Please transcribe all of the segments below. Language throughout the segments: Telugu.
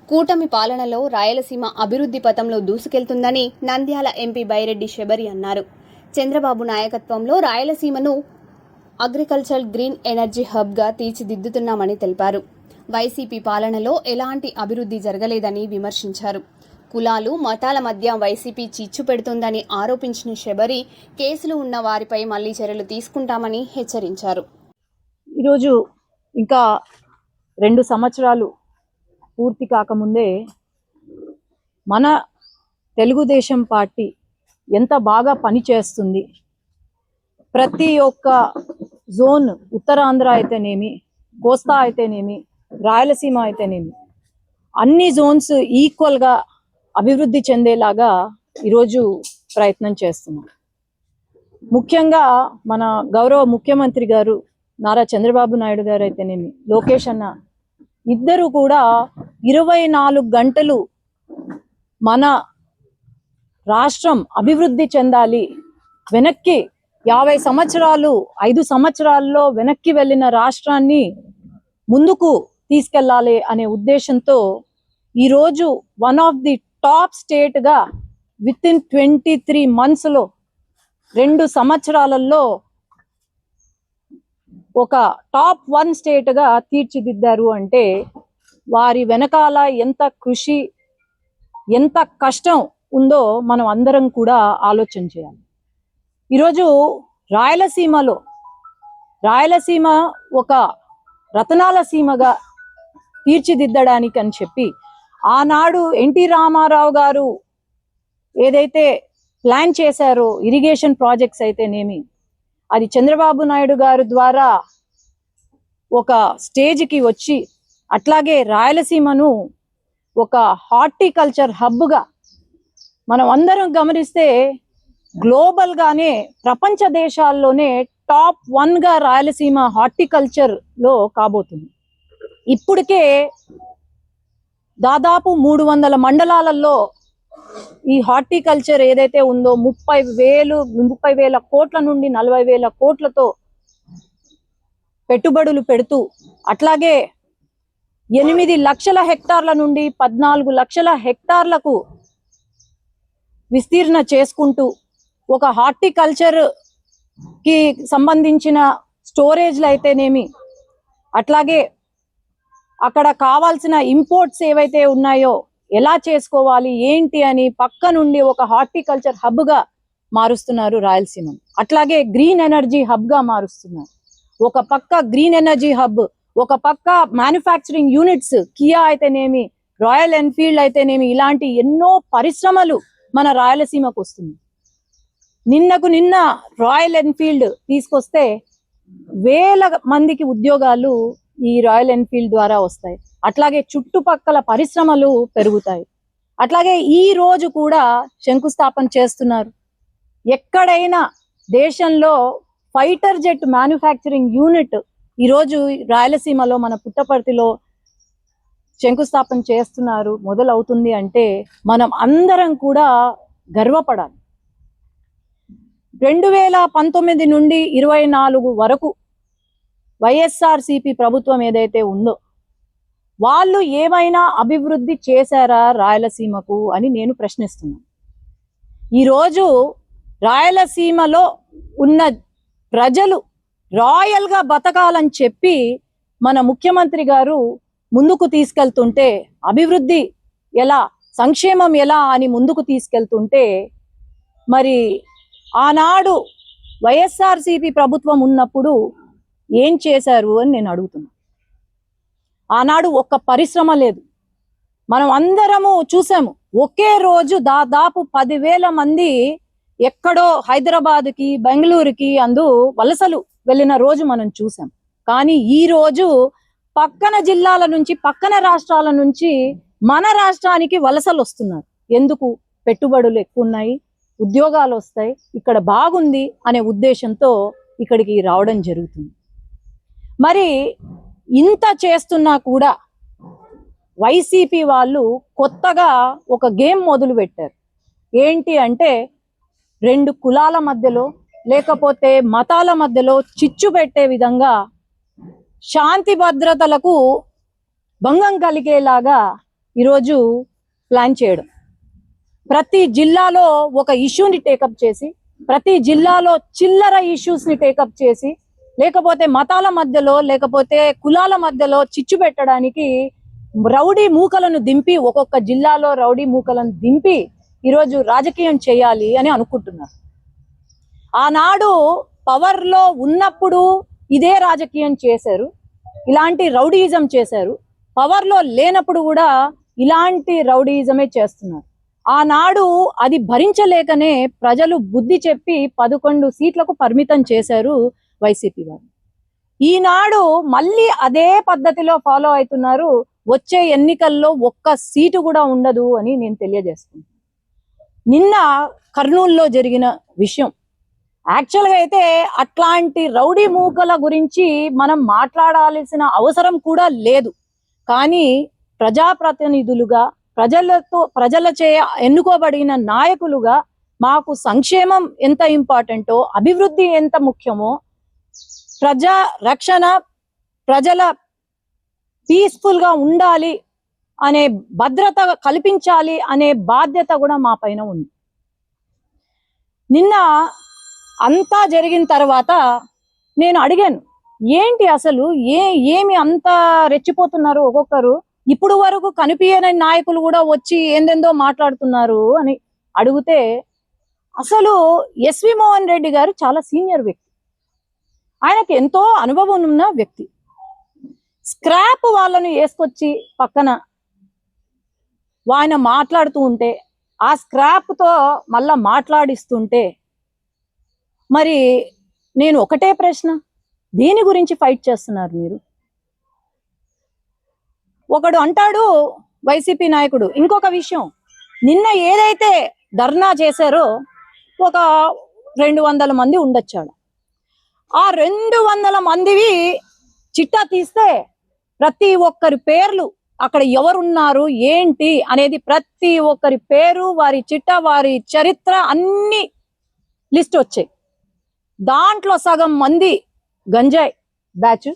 కూటమి పాలనలో రాయలసీమ అభివృద్ధి పథంలో దూసుకెళ్తుందని నంద్యాల ఎంపీ బైరెడ్డి శబరి అన్నారు. చంద్రబాబు నాయకత్వంలో రాయలసీమను అగ్రికల్చర్ గ్రీన్ ఎనర్జీ హబ్గా తీర్చిదిద్దుతున్నామని తెలిపారు. వైసీపీ పాలనలో ఎలాంటి అభివృద్ధి జరగలేదని విమర్శించారు. కులాలు మతాల మధ్య వైసీపీ చిచ్చు పెడుతోందని ఆరోపించిన శబరి కేసులు ఉన్న వారిపై మళ్లీ చర్యలు తీసుకుంటామని హెచ్చరించారు. ఈరోజు ఇంకా 2 సంవత్సరాలు పూర్తి కాకముందే మన తెలుగుదేశం పార్టీ ఎంత బాగా పనిచేస్తుంది, ప్రతి ఒక్క జోన్, ఉత్తరాంధ్ర అయితేనేమి, కోస్తా అయితేనేమి, రాయలసీమ అయితేనేమి, అన్ని జోన్స్ ఈక్వల్గా అభివృద్ధి చెందేలాగా ఈరోజు ప్రయత్నం చేస్తున్నాం. ముఖ్యంగా మన గౌరవ ముఖ్యమంత్రి గారు నారా చంద్రబాబు నాయుడు గారు అయితేనేమి, లోకేష్ అన్న, ఇద్దరు కూడా 24 గంటలు మన రాష్ట్రం అభివృద్ధి చెందాలి, వెనక్కి 50 సంవత్సరాలు 5 సంవత్సరాల్లో వెనక్కి వెళ్ళిన రాష్ట్రాన్ని ముందుకు తీసుకెళ్లాలి అనే ఉద్దేశంతో ఈరోజు వన్ ఆఫ్ ది టాప్ స్టేట్గా విత్ ఇన్ 23 మంత్స్లో 2 సంవత్సరాలలో ఒక టాప్ 1 స్టేట్గా తీర్చిదిద్దారు అంటే వారి వెనకాల ఎంత కృషి, ఎంత కష్టం ఉందో మనం అందరం కూడా ఆలోచన చేయాలి. ఈరోజు రాయలసీమ ఒక రతనాల సీమగా తీర్చిదిద్దడానికి అని చెప్పి ఆనాడు ఎన్టీ రామారావు గారు ఏదైతే ప్లాన్ చేశారో, ఇరిగేషన్ ప్రాజెక్ట్స్ అయితేనేమి, అది చంద్రబాబు నాయుడు గారు ద్వారా ఒక స్టేజ్కి వచ్చి, అట్లాగే రాయలసీమను ఒక హార్టికల్చర్ హబ్గా మనం అందరం గమనిస్తే గ్లోబల్గానే ప్రపంచ దేశాల్లోనే టాప్ 1గా రాయలసీమ హార్టికల్చర్లో కాబోతుంది. ఇప్పటికే దాదాపు 300 మండలాలలో ఈ హార్టికల్చర్ ఏదైతే ఉందో 30,000 కోట్ల నుండి 40,000 కోట్లతో పెట్టుబడులు పెడుతూ, అట్లాగే 8 లక్షల హెక్టార్ల నుండి 14 లక్షల హెక్టార్లకు విస్తీర్ణ చేసుకుంటూ ఒక హార్టికల్చర్ కి సంబంధించిన స్టోరేజ్లు అయితేనేమి, అట్లాగే అక్కడ కావాల్సిన ఇంపోర్ట్స్ ఏవైతే ఉన్నాయో ఎలా చేసుకోవాలి ఏంటి అని పక్క నుండి ఒక హార్టికల్చర్ హబ్గా మారుస్తున్నారు రాయలసీమను. అట్లాగే గ్రీన్ ఎనర్జీ హబ్గా మారుస్తున్నారు. ఒక పక్క గ్రీన్ ఎనర్జీ హబ్, ఒక పక్క మ్యానుఫ్యాక్చరింగ్ యూనిట్స్, కియా అయితేనేమి, రాయల్ ఎన్ఫీల్డ్ అయితేనేమి, ఇలాంటి ఎన్నో పరిశ్రమలు మన రాయలసీమకు వస్తుంది. నిన్న రాయల్ ఎన్ఫీల్డ్ తీసుకొస్తే 1000 మందికి ఉద్యోగాలు ఈ రాయల్ ఎన్ఫీల్డ్ ద్వారా వస్తాయి. అట్లాగే చుట్టుపక్కల పరిశ్రమలు పెరుగుతాయి. అట్లాగే ఈ రోజు కూడా శంకుస్థాపన చేస్తున్నారు. ఎక్కడైనా దేశంలో ఫైటర్ జెట్ మ్యానుఫ్యాక్చరింగ్ యూనిట్ ఈరోజు రాయలసీమలో మన పుట్టపర్తిలో శంకుస్థాపన చేస్తున్నారు, మొదలవుతుంది అంటే మనం అందరం కూడా గర్వపడాలి. 2019 నుండి 24 వరకు వైఎస్ఆర్సీపీ ప్రభుత్వం ఏదైతే ఉందో వాళ్ళు ఏమైనా అభివృద్ధి చేశారా రాయలసీమకు అని నేను ప్రశ్నిస్తున్నాను. ఈరోజు రాయలసీమలో ఉన్న ప్రజలు రాయల్గా బతకాలని చెప్పి మన ముఖ్యమంత్రి గారు ముందుకు తీసుకెళ్తుంటే, అభివృద్ధి ఎలా, సంక్షేమం ఎలా అని ముందుకు తీసుకెళ్తుంటే, మరి ఆనాడు వైఎస్ఆర్సీపీ ప్రభుత్వం ఉన్నప్పుడు ఏం చేశారు అని నేను అడుగుతున్నా. ఆనాడు ఒక్క పరిశ్రమ లేదు. మనం అందరము చూసాము. ఒకే రోజు దాదాపు 10,000 మంది ఎక్కడో హైదరాబాద్కి, బెంగళూరుకి వలసలు వెళ్ళిన రోజు మనం చూసాం. కానీ ఈ రోజు పక్కన జిల్లాల నుంచి, పక్కన రాష్ట్రాల నుంచి మన రాష్ట్రానికి వలసలు వస్తున్నారు. ఎందుకు? పెట్టుబడులు ఎక్కువ ఉన్నాయి, ఉద్యోగాలు వస్తాయి, ఇక్కడ బాగుంది అనే ఉద్దేశంతో ఇక్కడికి రావడం జరుగుతుంది. మరి ఇంత చేస్తున్నా కూడా వైసీపీ వాళ్ళు కొత్తగా ఒక గేమ్ మొదలు పెట్టారు. ఏంటి అంటే 2 కులాల మధ్యలో లేకపోతే మతాల మధ్యలో చిచ్చు పెట్టే విధంగా, శాంతి భద్రతలకు భంగం కలిగేలాగా ఈరోజు ప్లాన్ చేయడం, ప్రతి జిల్లాలో ఒక ఇష్యూని టేకప్ చేసి, ప్రతి జిల్లాలో చిల్లర ఇష్యూస్ని టేకప్ చేసి, లేకపోతే మతాల మధ్యలో లేకపోతే కులాల మధ్యలో చిచ్చు పెట్టడానికి రౌడీ మూకలను దింపి, ఒక్కొక్క జిల్లాలో రౌడీ మూకలను దింపి ఈరోజు రాజకీయం చేయాలి అని అనుకుంటున్నారు. ఆనాడు పవర్లో ఉన్నప్పుడు ఇదే రాజకీయం చేశారు, ఇలాంటి రౌడీయిజం చేశారు. పవర్లో లేనప్పుడు కూడా ఇలాంటి రౌడీయిజమే చేస్తున్నారు. ఆనాడు అది భరించలేకనే ప్రజలు బుద్ధి చెప్పి 11 సీట్లకు పరిమితం చేశారు వైసీపీ వారు. ఈనాడు మళ్ళీ అదే పద్ధతిలో ఫాలో అవుతున్నారు. వచ్చే ఎన్నికల్లో ఒక్క సీటు కూడా ఉండదు అని నేను తెలియజేస్తున్నాను. నిన్న కర్నూలులో జరిగిన విషయం, యాక్చువల్గా అయితే అట్లాంటి రౌడీ మూకల గురించి మనం మాట్లాడాల్సిన అవసరం కూడా లేదు. కానీ ప్రజాప్రతినిధులుగా, ప్రజలచే ఎన్నుకోబడిన నాయకులుగా మాకు సంక్షేమం ఎంత ఇంపార్టెంటో, అభివృద్ధి ఎంత ముఖ్యమో, ప్రజా రక్షణ, ప్రజల పీస్ఫుల్గా ఉండాలి అనే భద్రత కల్పించాలి అనే బాధ్యత కూడా మా పైన ఉంది. నిన్న అంతా జరిగిన తర్వాత నేను అడిగాను, ఏంటి అసలు ఏమి అంత రెచ్చిపోతున్నారు ఒక్కొక్కరు, ఇప్పుడు వరకు కనిపించని నాయకులు కూడా వచ్చి ఏందేందో మాట్లాడుతున్నారు అని అడిగితే, అసలు ఎస్వి మోహన్ రెడ్డి గారు చాలా సీనియర్ వ్యక్తి, ఆయనకి ఎంతో అనుభవం ఉన్న వ్యక్తి. స్క్రాప్ వాళ్ళను వేసుకొచ్చి పక్కన ఆయన మాట్లాడుతూ ఉంటే, ఆ స్క్రాప్తో మళ్ళా మాట్లాడిస్తుంటే, మరి నేను ఒకటే ప్రశ్న, దేని గురించి ఫైట్ చేస్తున్నారు మీరు? ఒకడు అంటాడు వైసీపీ నాయకుడు, ఇంకొక విషయం, నిన్న ఏదైతే ధర్నా చేశారో ఒక 200 మంది ఉండొచ్చాడు. ఆ 200 మందివి చిట్టా తీస్తే ప్రతి ఒక్కరి పేర్లు, అక్కడ ఎవరున్నారు ఏంటి అనేది ప్రతి ఒక్కరి పేరు, వారి చిట్టా, వారి చరిత్ర అన్ని లిస్ట్ వచ్చాయి. దాంట్లో సగం మంది గంజాయి బ్యాచ్,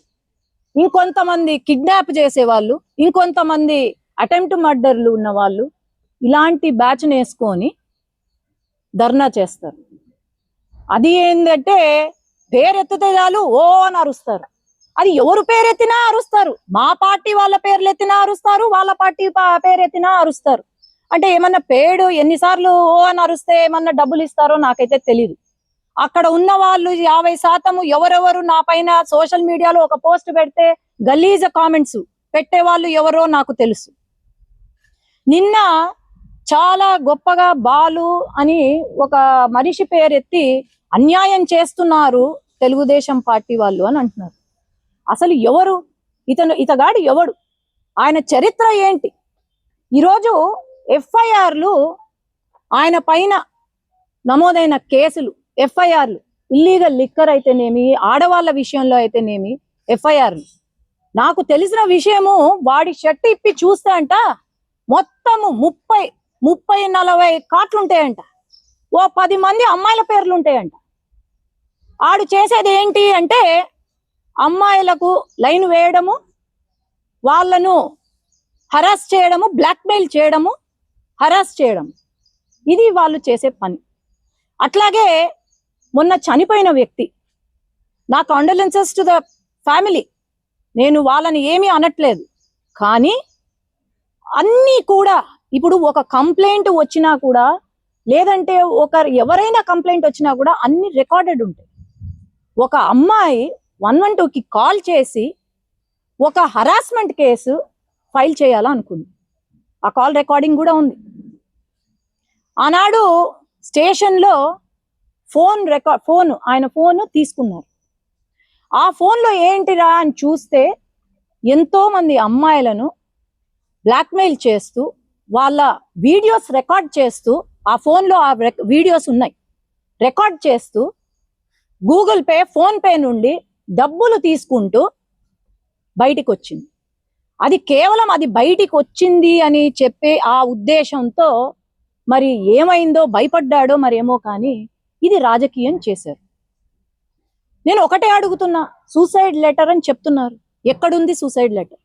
ఇంకొంతమంది కిడ్నాప్ చేసేవాళ్ళు, ఇంకొంతమంది అటెంప్ట్ మర్డర్లు ఉన్న వాళ్ళు, ఇలాంటి బ్యాచ్ని వేసుకొని ధర్నా చేస్తారు. అది ఏంటంటే పేరెత్తితే చాలు ఓ అని అరుస్తారు. అది ఎవరు పేరెత్తినా అరుస్తారు, మా పార్టీ వాళ్ళ పేర్లు ఎత్తినా అరుస్తారు, వాళ్ళ పార్టీ పేరెత్తినా అరుస్తారు. అంటే ఏమన్నా పేడు ఎన్నిసార్లు ఓ అని అరుస్తే ఏమన్నా డబ్బులు ఇస్తారో నాకైతే తెలీదు. అక్కడ ఉన్న వాళ్ళు 50% ఎవరెవరు నా పైన సోషల్ మీడియాలో ఒక పోస్ట్ పెడితే గలీజ కామెంట్స్ పెట్టే వాళ్ళు ఎవరో నాకు తెలుసు. నిన్న చాలా గొప్పగా బాలు అని ఒక మనిషి పేరెత్తి అన్యాయం చేస్తున్నారు తెలుగుదేశం పార్టీ వాళ్ళు అని అంటున్నారు. అసలు ఎవరు ఇతగాడు ఎవడు, ఆయన చరిత్ర ఏంటి? ఈరోజు ఎఫ్ఐఆర్లు, ఆయన పైన నమోదైన కేసులు, ఎఫ్ఐఆర్లు, ఇల్లీగల్ లిక్కర్ అయితేనేమి, ఆడవాళ్ళ విషయంలో అయితేనేమి ఎఫ్ఐఆర్లు. నాకు తెలిసిన విషయము, వాడి షర్ట్ ఇప్పి చూస్తే అంట మొత్తము 30-40 కార్ట్లు ఉంటాయంట, ఓ 10 మంది అమ్మాయిల పేర్లు ఉంటాయంట. ఆడు చేసేది ఏంటి అంటే అమ్మాయిలకు లైన్ వేయడము, వాళ్ళను హరాస్ చేయడము, బ్లాక్మెయిల్ చేయడము, హరాస్ చేయడం, ఇది వాళ్ళు చేసే పని. అట్లాగే మొన్న చనిపోయిన వ్యక్తి, నా కాండోలెన్సెస్ టు ద ఫ్యామిలీ, నేను వాళ్ళని ఏమీ అనట్లేదు. కానీ అన్నీ కూడా ఇప్పుడు ఒక కంప్లైంట్ వచ్చినా కూడా, లేదంటే ఎవరైనా కంప్లైంట్ వచ్చినా కూడా అన్ని రికార్డెడ్ ఉంటాయి. ఒక అమ్మాయి 112కి కాల్ చేసి ఒక హరాస్మెంట్ కేసు ఫైల్ చేయాలనుకుంది, ఆ కాల్ రికార్డింగ్ కూడా ఉంది. ఆనాడు స్టేషన్లో ఆయన ఫోన్ తీసుకున్నారు. ఆ ఫోన్లో ఏంటిరా అని చూస్తే ఎంతో మంది అమ్మాయిలను బ్లాక్మెయిల్ చేస్తూ, వాళ్ళ వీడియోస్ రికార్డ్ చేస్తూ, ఆ ఫోన్లో ఆ వీడియోస్ ఉన్నాయి, రికార్డ్ చేస్తూ గూగుల్ పే, ఫోన్ పే నుండి డబ్బులు తీసుకుంటూ బయటికి వచ్చింది. అది కేవలం అది బయటికి వచ్చింది అని చెప్పే ఆ ఉద్దేశంతో మరి ఏమైందో, భయపడ్డాడో మరేమో, కానీ ఇది రాజకీయం చేశారు. నేను ఒకటే అడుగుతున్నా, సూసైడ్ లెటర్ అని చెప్తున్నారు, ఎక్కడుంది సూసైడ్ లెటర్?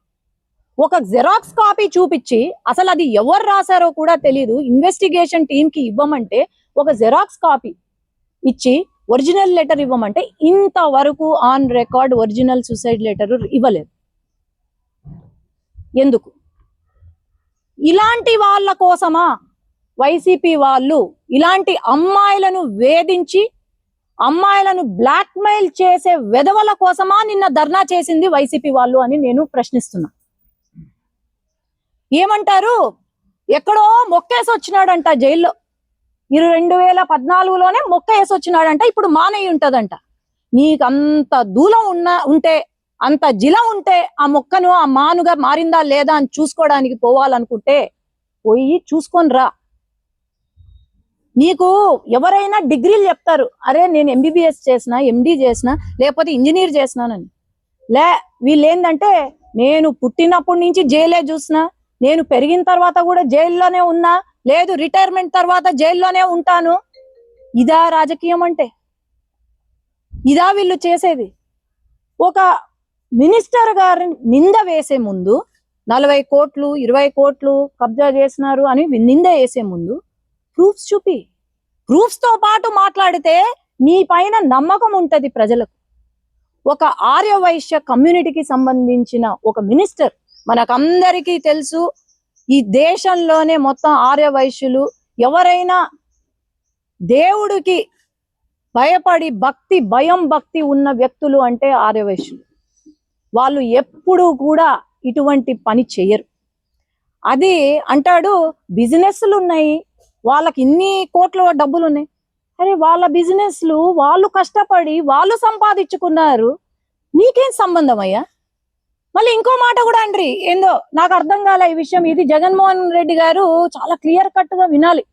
ఒక జెరాక్స్ కాపీ చూపించి అసలు అది ఎవరు రాశారో కూడా తెలియదు, ఇన్వెస్టిగేషన్ టీమ్ కి ఇవ్వమంటే ఒక జెరాక్స్ కాపీ ఇచ్చి ఒరిజినల్ లెటర్ ఇవ్వమంటే ఇంతవరకు on record original suicide letter ఇవ్వలేదు. ఎందుకు? ఇలాంటి వాళ్ళ కోసమా వైసీపీ వాళ్ళు ఇలాంటి అమ్మాయిలను వేధించి అమ్మాయిలను బ్లాక్మెయిల్ చేసే వెధవల కోసమా నిన్న ధర్నా చేసింది వైసీపీ వాళ్ళు అని నేను ప్రశ్నిస్తున్నా. ఏమంటారు? ఎక్కడో మొక్కేసి వచ్చినాడంట జైల్లో, 2014లోనే మొక్క వేసి వచ్చినాడంట, ఇప్పుడు మానయ్య ఉంటదంట. నీకు అంత దూలం ఉంటే అంత జిలం ఉంటే ఆ మొక్కను ఆ మానుగా మారిందా లేదా అని చూసుకోవడానికి పోవాలనుకుంటే పోయి చూసుకొని రా. నీకు ఎవరైనా డిగ్రీలు చెప్తారు, అరే నేను ఎంబీబీఎస్ చేసిన, ఎండి చేసిన, లేకపోతే ఇంజనీర్ చేసినానని. వీళ్ళు ఏంటంటే నేను పుట్టినప్పటి నుంచి జైలే చూసినా, నేను పెరిగిన తర్వాత కూడా జైల్లోనే ఉన్నా, లేదు రిటైర్మెంట్ తర్వాత జైల్లోనే ఉంటాను. ఇదా రాజకీయం అంటే? ఇదా వీళ్ళు చేసేది? ఒక మినిస్టర్ గారిని నింద వేసే ముందు 40 కోట్లు 20 కోట్లు కబ్జా చేసినారు అని నింద వేసే ముందు ప్రూఫ్స్ చూపి, ప్రూఫ్స్ తో పాటు మాట్లాడితే నీ పైన నమ్మకం ఉంటది ప్రజలకు. ఒక ఆర్యవైశ్య కమ్యూనిటీకి సంబంధించిన ఒక మినిస్టర్, మనకందరికీ తెలుసు ఈ దేశంలోనే మొత్తం ఆర్యవైశ్యులు ఎవరైనా దేవుడికి భయపడి భక్తి ఉన్న వ్యక్తులు అంటే ఆర్యవైశ్యులు. వాళ్ళు ఎప్పుడూ కూడా ఇటువంటి పని చెయ్యరు. అది అంటాడు బిజినెస్లు ఉన్నాయి, వాళ్ళకి ఇన్ని కోట్ల డబ్బులు ఉన్నాయి. అరే వాళ్ళ బిజినెస్లు వాళ్ళు కష్టపడి వాళ్ళు సంపాదించుకున్నారు, నీకేం సంబంధం అయ్యా? మళ్ళీ ఇంకో మాట కూడా అండ్రి, ఏందో నాకు అర్థం కాలే ఈ విషయం. ఇది జగన్మోహన్ రెడ్డి గారు చాలా క్లియర్ కట్ గా వినాలి.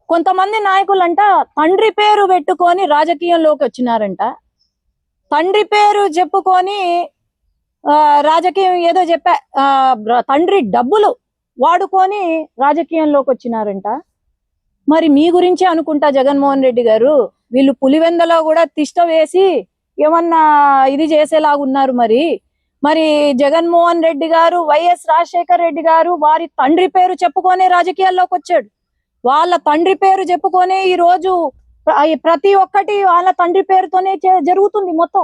కొంతమంది నాయకులంట తండ్రి పేరు పెట్టుకొని రాజకీయంలోకి వచ్చినారంట, తండ్రి పేరు చెప్పుకొని రాజకీయం ఏదో తండ్రి డబ్బులు వాడుకొని రాజకీయంలోకి వచ్చినారంట. మరి మీ గురించే అనుకుంటా జగన్మోహన్ రెడ్డి గారు, వీళ్ళు పులివెందలో కూడా తిష్ట వేసి ఏమన్నా ఇది చేసేలాగున్నారు. మరి జగన్మోహన్ రెడ్డి గారు, వైఎస్ రాజశేఖర్ రెడ్డి గారు వారి తండ్రి పేరు చెప్పుకొనే రాజకీయాల్లోకి వచ్చాడు. వాళ్ళ తండ్రి పేరు చెప్పుకొనే ఈ రోజు ప్రతి ఒక్కటి వాళ్ళ తండ్రి పేరుతోనే జరుగుతుంది మొత్తం.